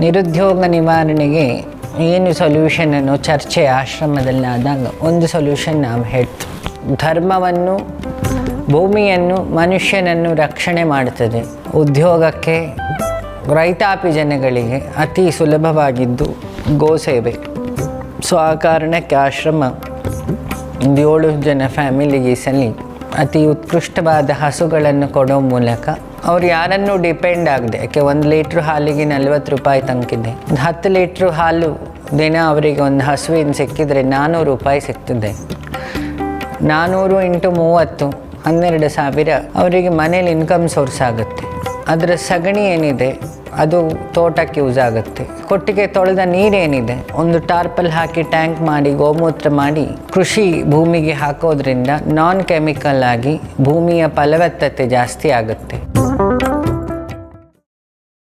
ನಿರುದ್ಯೋಗ ನಿವಾರಣೆಗೆ ಏನು ಸೊಲ್ಯೂಷನ್ ಅನ್ನೋ ಚರ್ಚೆ ಆಶ್ರಮದಲ್ಲಿ ಆದಾಗ ಒಂದು ಸೊಲ್ಯೂಷನ್ ನಾವು ಹೇಳ್ತೀವಿ. ಧರ್ಮವನ್ನು, ಭೂಮಿಯನ್ನು, ಮನುಷ್ಯನನ್ನು ರಕ್ಷಣೆ ಮಾಡ್ತದೆ. ಉದ್ಯೋಗಕ್ಕೆ ರೈತಾಪಿ ಜನಗಳಿಗೆ ಅತಿ ಸುಲಭವಾಗಿದ್ದು ಗೋಸೇವೆ. ಸೊ ಆ ಕಾರಣಕ್ಕೆ ಆಶ್ರಮ 7 ಜನ ಫ್ಯಾಮಿಲೀಸಲ್ಲಿ ಅತಿ ಉತ್ಕೃಷ್ಟವಾದ ಹಸುಗಳನ್ನು ಕೊಡೋ ಮೂಲಕ ಅವ್ರು ಯಾರನ್ನೂ ಡಿಪೆಂಡ್ ಆಗದೆ, ಯಾಕೆ 1 ಲೀಟ್ರ್ ಹಾಲಿಗೆ 40 ರೂಪಾಯಿ ತನಕಿದೆ. 10 ಲೀಟ್ರ್ ಹಾಲು ದಿನ ಅವರಿಗೆ ಒಂದು ಹಸುವಿನ ಸಿಕ್ಕಿದರೆ 400 ರೂಪಾಯಿ ಸಿಗ್ತದೆ. 400 × 30 12,000 ಅವರಿಗೆ ಮನೇಲಿ ಇನ್ಕಮ್ ಸೋರ್ಸ್ ಆಗುತ್ತೆ. ಅದರ ಸಗಣಿ ಏನಿದೆ ಅದು ತೋಟಕ್ಕೆ ಯೂಸ್ ಆಗುತ್ತೆ. ಕೊಟ್ಟಿಗೆ ತೊಳೆದ ನೀರೇನಿದೆ ಒಂದು ಟಾರ್ಪಲ್ ಹಾಕಿ ಟ್ಯಾಂಕ್ ಮಾಡಿ ಗೋಮೂತ್ರ ಮಾಡಿ ಕೃಷಿ ಭೂಮಿಗೆ ಹಾಕೋದ್ರಿಂದ ನಾನ್ ಕೆಮಿಕಲ್ ಆಗಿ ಭೂಮಿಯ ಫಲವತ್ತತೆ ಜಾಸ್ತಿ ಆಗುತ್ತೆ.